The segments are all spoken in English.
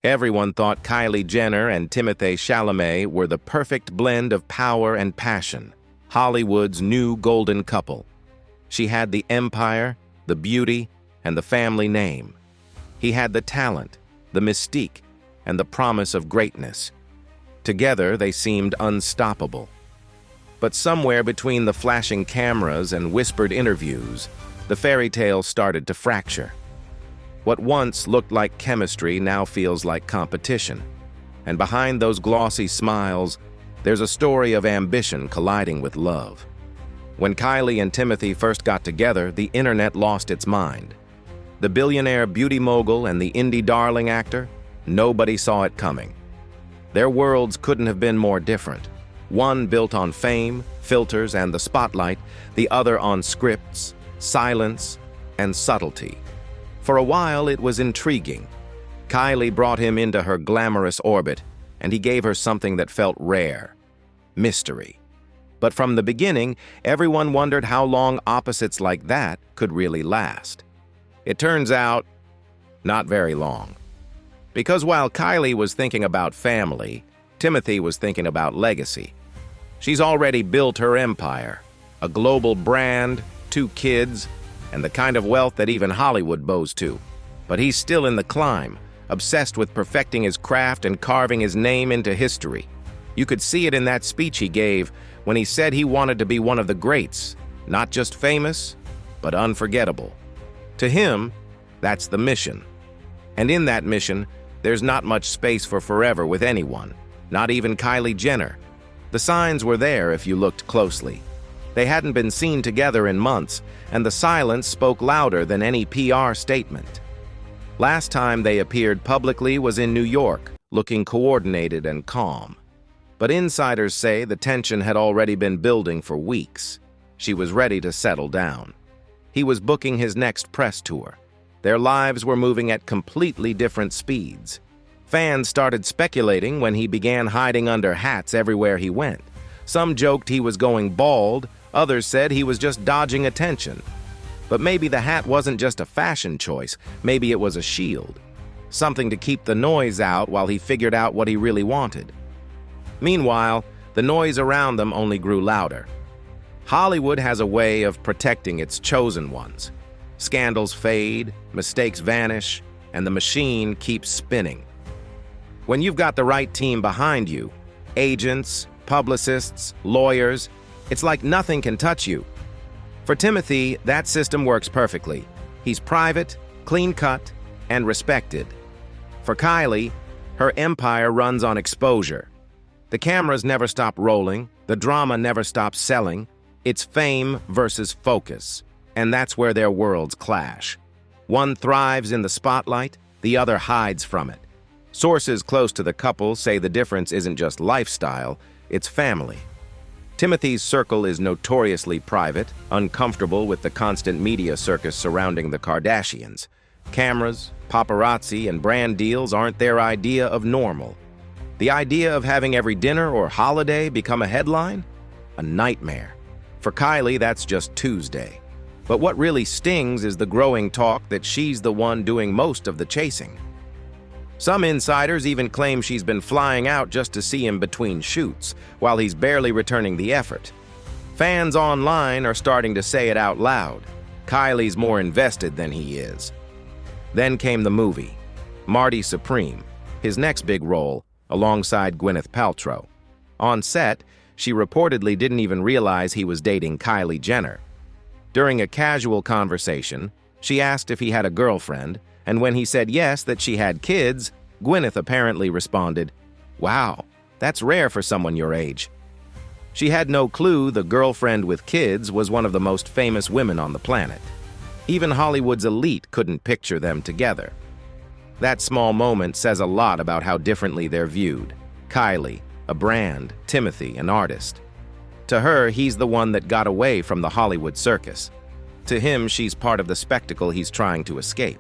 Everyone thought Kylie Jenner and Timothée Chalamet were the perfect blend of power and passion, Hollywood's new golden couple. She had the empire, the beauty, and the family name. He had the talent, the mystique, and the promise of greatness. Together, they seemed unstoppable. But somewhere between the flashing cameras and whispered interviews, the fairy tale started to fracture. What once looked like chemistry now feels like competition. And behind those glossy smiles, there's a story of ambition colliding with love. When Kylie and Timothée first got together, the internet lost its mind. The billionaire beauty mogul and the indie darling actor, nobody saw it coming. Their worlds couldn't have been more different. One built on fame, filters, and the spotlight, the other on scripts, silence, and subtlety. For a while, it was intriguing. Kylie brought him into her glamorous orbit, and he gave her something that felt rare: mystery. But from the beginning, everyone wondered how long opposites like that could really last. It turns out, not very long. Because while Kylie was thinking about family, Timothée was thinking about legacy. She's already built her empire, a global brand, 2 kids, and the kind of wealth that even Hollywood bows to. But he's still in the climb, obsessed with perfecting his craft and carving his name into history. You could see it in that speech he gave when he said he wanted to be one of the greats, not just famous, but unforgettable. To him, that's the mission. And in that mission, there's not much space for forever with anyone, not even Kylie Jenner. The signs were there if you looked closely. They hadn't been seen together in months, and the silence spoke louder than any PR statement. Last time they appeared publicly was in New York, looking coordinated and calm. But insiders say the tension had already been building for weeks. She was ready to settle down. He was booking his next press tour. Their lives were moving at completely different speeds. Fans started speculating when he began hiding under hats everywhere he went. Some joked he was going bald, others said he was just dodging attention. But maybe the hat wasn't just a fashion choice, maybe it was a shield. Something to keep the noise out while he figured out what he really wanted. Meanwhile, the noise around them only grew louder. Hollywood has a way of protecting its chosen ones. Scandals fade, mistakes vanish, and the machine keeps spinning. When you've got the right team behind you, agents, publicists, lawyers, it's like nothing can touch you. For Timothée, that system works perfectly. He's private, clean-cut, and respected. For Kylie, her empire runs on exposure. The cameras never stop rolling, the drama never stops selling. It's fame versus focus, and that's where their worlds clash. One thrives in the spotlight, the other hides from it. Sources close to the couple say the difference isn't just lifestyle, it's family. Timothée's circle is notoriously private, uncomfortable with the constant media circus surrounding the Kardashians. Cameras, paparazzi, and brand deals aren't their idea of normal. The idea of having every dinner or holiday become a headline? A nightmare. For Kylie, that's just Tuesday. But what really stings is the growing talk that she's the one doing most of the chasing. Some insiders even claim she's been flying out just to see him between shoots, while he's barely returning the effort. Fans online are starting to say it out loud. Kylie's more invested than he is. Then came the movie, Marty Supreme, his next big role, alongside Gwyneth Paltrow. On set, she reportedly didn't even realize he was dating Kylie Jenner. During a casual conversation, she asked if he had a girlfriend, and when he said yes, that she had kids, Gwyneth apparently responded, "Wow, that's rare for someone your age." She had no clue the girlfriend with kids was one of the most famous women on the planet. Even Hollywood's elite couldn't picture them together. That small moment says a lot about how differently they're viewed. Kylie, a brand; Timothée, an artist. To her, he's the one that got away from the Hollywood circus. To him, she's part of the spectacle he's trying to escape.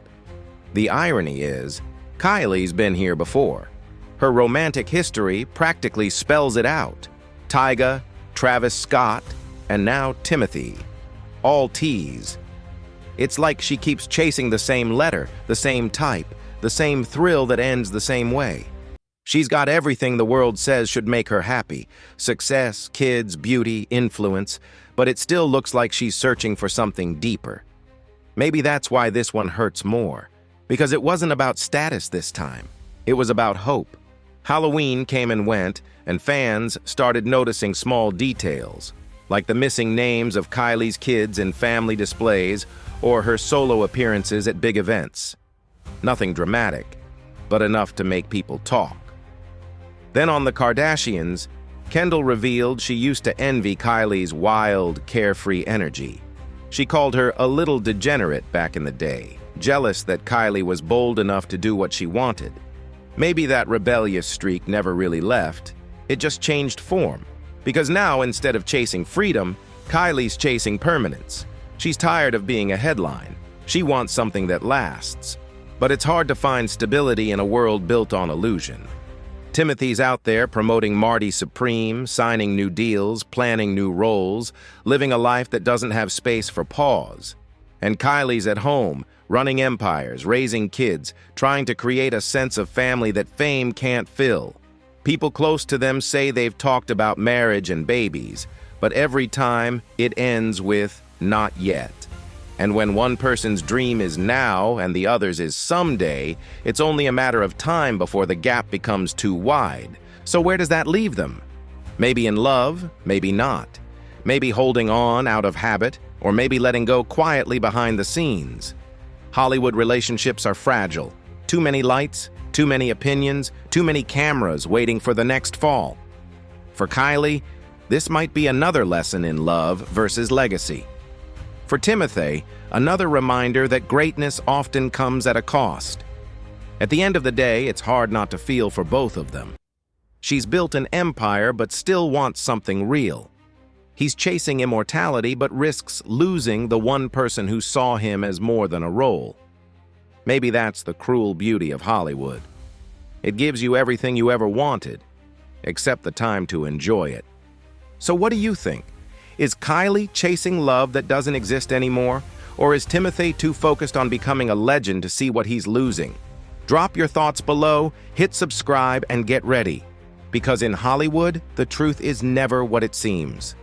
The irony is, Kylie's been here before. Her romantic history practically spells it out. Tyga, Travis Scott, and now Timothée. All T's. It's like she keeps chasing the same letter, the same type, the same thrill that ends the same way. She's got everything the world says should make her happy: success, kids, beauty, influence, but it still looks like she's searching for something deeper. Maybe that's why this one hurts more, because it wasn't about status this time. It was about hope. Halloween came and went, and fans started noticing small details, like the missing names of Kylie's kids in family displays or her solo appearances at big events. Nothing dramatic, but enough to make people talk. Then on the Kardashians, Kendall revealed she used to envy Kylie's wild, carefree energy. She called her a little degenerate back in the day, jealous that Kylie was bold enough to do what she wanted. Maybe that rebellious streak never really left. It just changed form. Because now, instead of chasing freedom, Kylie's chasing permanence. She's tired of being a headline. She wants something that lasts. But it's hard to find stability in a world built on illusion. Timothée's out there promoting Marty Supreme, signing new deals, planning new roles, living a life that doesn't have space for pause. And Kylie's at home, running empires, raising kids, trying to create a sense of family that fame can't fill. People close to them say they've talked about marriage and babies, but every time it ends with "not yet." And when one person's dream is now and the other's is someday, it's only a matter of time before the gap becomes too wide. So where does that leave them? Maybe in love, maybe not. Maybe holding on out of habit, or maybe letting go quietly behind the scenes. Hollywood relationships are fragile. Too many lights, too many opinions, too many cameras waiting for the next fall. For Kylie, this might be another lesson in love versus legacy. For Timothée, another reminder that greatness often comes at a cost. At the end of the day, it's hard not to feel for both of them. She's built an empire but still wants something real. He's chasing immortality but risks losing the one person who saw him as more than a role. Maybe that's the cruel beauty of Hollywood. It gives you everything you ever wanted, except the time to enjoy it. So what do you think? Is Kylie chasing love that doesn't exist anymore? Or is Timothée too focused on becoming a legend to see what he's losing? Drop your thoughts below, hit subscribe, and get ready. Because in Hollywood, the truth is never what it seems.